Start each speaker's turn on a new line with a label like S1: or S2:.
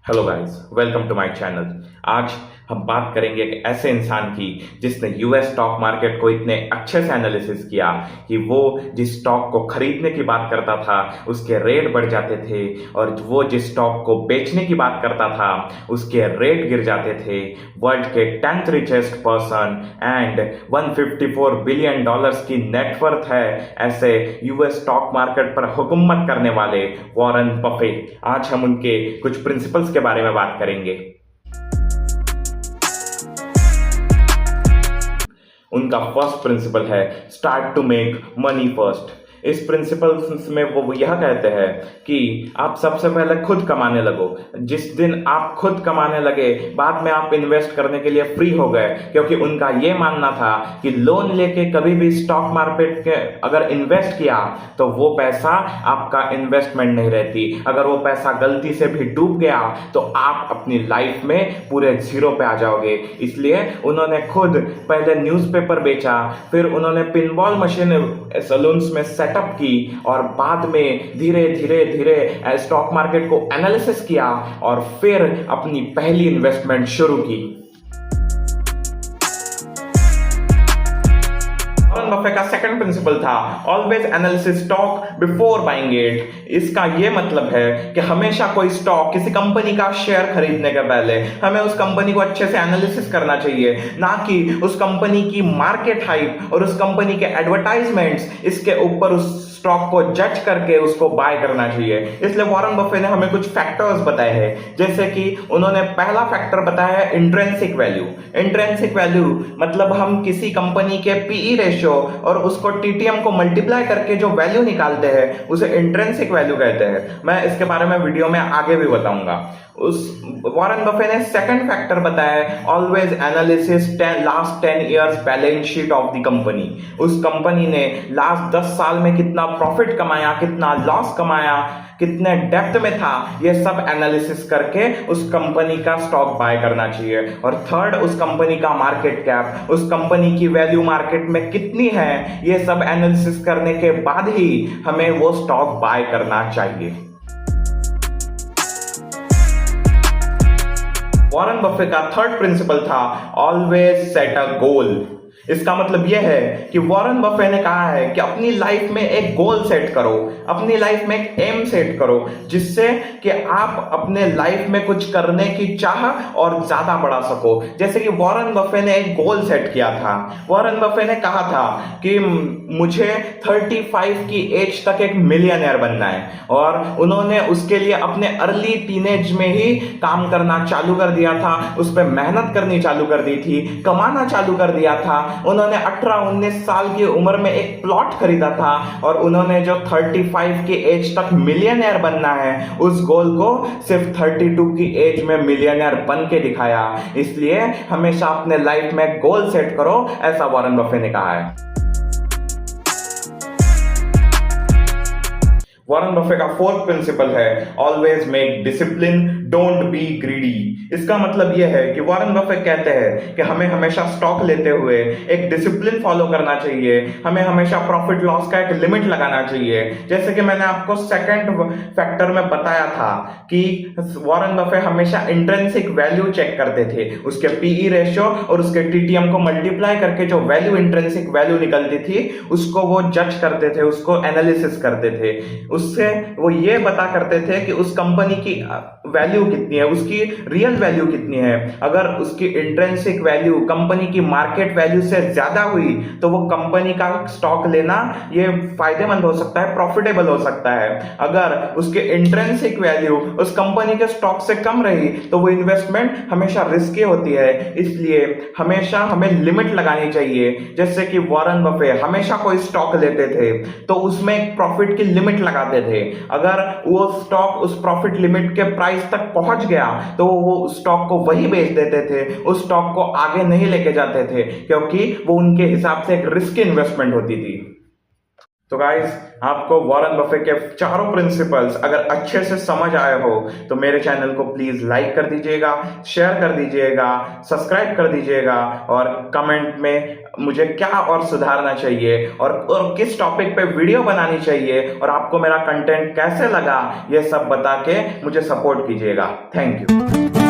S1: Hello guys, welcome to my channel. आज हम बात करेंगे एक ऐसे इंसान की जिसने यूएस स्टॉक मार्केट को इतने अच्छे से एनालिसिस किया कि वो जिस स्टॉक को खरीदने की बात करता था उसके रेट बढ़ जाते थे, और वो जिस स्टॉक को बेचने की बात करता था उसके रेट गिर जाते थे। वर्ल्ड के 10th richest person and 154 billion dollars की नेटवर्थ है ऐसे यूएस स्टॉक मार्केट पर हुकूमत करने वाले वॉरेन बफेट। आज हम उनके कुछ प्रिंसिपल्स के बारे में बात करेंगे। उनका फर्स्ट प्रिंसिपल है start to make money first. इस प्रिंसिपल में वो यह कहते हैं कि आप सबसे पहले खुद कमाने लगो। जिस दिन आप खुद कमाने लगे, बाद में आप इन्वेस्ट करने के लिए फ्री हो गए, क्योंकि उनका ये मानना था कि लोन लेके कभी भी स्टॉक मार्केट के अगर इन्वेस्ट किया तो वो पैसा आपका इन्वेस्टमेंट नहीं रहती। अगर वो पैसा गलती से भी डूब गया तो आप अपनी लाइफ में पूरे जीरो पे आ जाओगे। इसलिए उन्होंने खुद पहले न्यूज़पेपर बेचा, फिर उन्होंने पिनबॉल मशीन सलून्स में सेटअप की, और बाद में धीरे धीरे धीरे स्टॉक मार्केट को एनालिसिस किया और फिर अपनी पहली इन्वेस्टमेंट शुरू की। वॉरेन बफेट का सेकंड प्रिंसिपल था always analysis stock before buying it. इसका यह मतलब है कि हमेशा कोई स्टॉक, किसी कंपनी का शेयर खरीदने के पहले हमें उस कंपनी को अच्छे से एनालिसिस करना चाहिए, ना कि उस कंपनी की मार्केट हाइप और उस कंपनी के एडवर्टाइजमेंट्स इसके ऊपर उस स्टॉक को जज करके उसको बाय करना चाहिए। इसलिए वॉरेन बफेट ने हमें कुछ फैक्टर्स बताए हैं, जैसे कि उन्होंने पहला फैक्टर बताया है इंट्रिंसिक वैल्यू। इंट्रिंसिक वैल्यू मतलब हम किसी कंपनी के पीई रेशियो और उसको टीटीएम को मल्टीप्लाई करके जो वैल्यू निकालते हैं उसे इंट्रिंसिक वैल्यू कहते हैं। मैं इसके बारे में वीडियो में आगे भी बताऊंगा। उस वॉरेन बफेट ने सेकंड फैक्टर बताया always analysis last 10 years balance sheet of the company. उस कंपनी ने लास्ट 10 साल में कितना प्रॉफिट कमाया, कितना लॉस कमाया, कितने डेप्थ में था, ये सब एनालिसिस करके उस कंपनी का स्टॉक बाय करना चाहिए। और थर्ड, उस कंपनी का मार्केट कैप, उस कंपनी की वैल्यू मार्केट में कितनी है, ये सब एनालिसिस करने के बाद ही हमें वो स्टॉक बाय करना चाहिए। वॉरेन बफेट का थर्ड प्रिंसिपल था ऑलवेज सेट अ गोल। इसका मतलब यह है कि वॉरेन बफेट ने कहा है कि अपनी लाइफ में एक गोल सेट करो, अपनी लाइफ में एक एम सेट करो, जिससे कि आप अपने लाइफ में कुछ करने की चाह और ज्यादा बढ़ा सको। जैसे कि वॉरेन बफेट ने एक गोल सेट किया था। वॉरेन बफेट ने कहा था कि मुझे 35 की एज तक एक मिलियनेयर बनना है, और उन्होंने उसके लिए अपने अर्ली टीनेज में ही काम करना चालू कर दिया था, उस पर मेहनत करनी चालू कर दी थी, कमाना चालू कर दिया था। उन्होंने 18-19 साल की उम्र में एक प्लॉट खरीदा था, और उन्होंने जो 35 की एज तक मिलियनेयर बनना है उस गोल को सिर्फ 32 की एज में मिलियनेयर बन के दिखाया। इसलिए हमेशा अपने लाइफ में गोल सेट करो, ऐसा वॉरेन बफेट ने कहा है। वॉरेन बफेट का फोर्थ प्रिंसिपल है always make discipline, don't be greedy. इसका मतलब यह है कि वॉरेन बफेट कहते हैं कि हमें हमेशा स्टॉक लेते हुए एक डिसिप्लिन फॉलो करना चाहिए, हमें हमेशा प्रॉफिट लॉस का एक लिमिट लगाना चाहिए। जैसे कि मैंने आपको सेकंड फैक्टर में बताया था कि वॉरेन बफेट हमेशा इंट्रिंसिक वैल्यू चेक करते थे, उसके पीई रेशियो और उसके टीटीएम को मल्टीप्लाई करके जो वैल्यू, इंट्रिंसिक वैल्यू निकलती थी, उसको वो जज करते थे, उसको एनालिसिस करते थे। उससे वो ये बता करते थे कि उस कंपनी की वैल्यू कितनी है, उसकी रियल वैल्यू कितनी है। अगर उसकी इंट्रिंसिक वैल्यू कंपनी की मार्केट वैल्यू से ज्यादा हुई तो वो कंपनी का स्टॉक लेना ये फायदेमंद हो सकता है, प्रॉफिटेबल हो सकता है। अगर उसकी इंट्रिंसिक वैल्यू उस कंपनी के स्टॉक से कम रही तो वो इन्वेस्टमेंट हमेशा रिस्की होती है। इसलिए हमेशा हमें लिमिट लगानी चाहिए। जैसे कि वॉरेन बफेट हमेशा कोई स्टॉक लेते थे तो उसमें एक प्रॉफिट की लिमिट लगाते थे। अगर वो स्टॉक उस प्रॉफिट लिमिट के प्राइस तक पहुंच गया तो वो स्टॉक को वही बेच देते थे, उस स्टॉक को आगे नहीं लेके जाते थे, क्योंकि वो उनके हिसाब से एक रिस्क इन्वेस्टमेंट होती थी। तो गाइस, आपको वॉरेन बफे के चारों प्रिंसिपल्स अगर अच्छे से समझ आए हो तो मेरे चैनल को प्लीज लाइक कर दीजिएगा, शेयर कर दीजिएगा, सब्सक्राइब कर दीजिएगा और कमेंट में मुझे क्या और सुधारना चाहिए और किस टॉपिक पे वीडियो बनानी चाहिए और आपको मेरा कंटेंट कैसे लगा ये सब बता के मुझे सपोर्ट कीजिएगा। Thank you.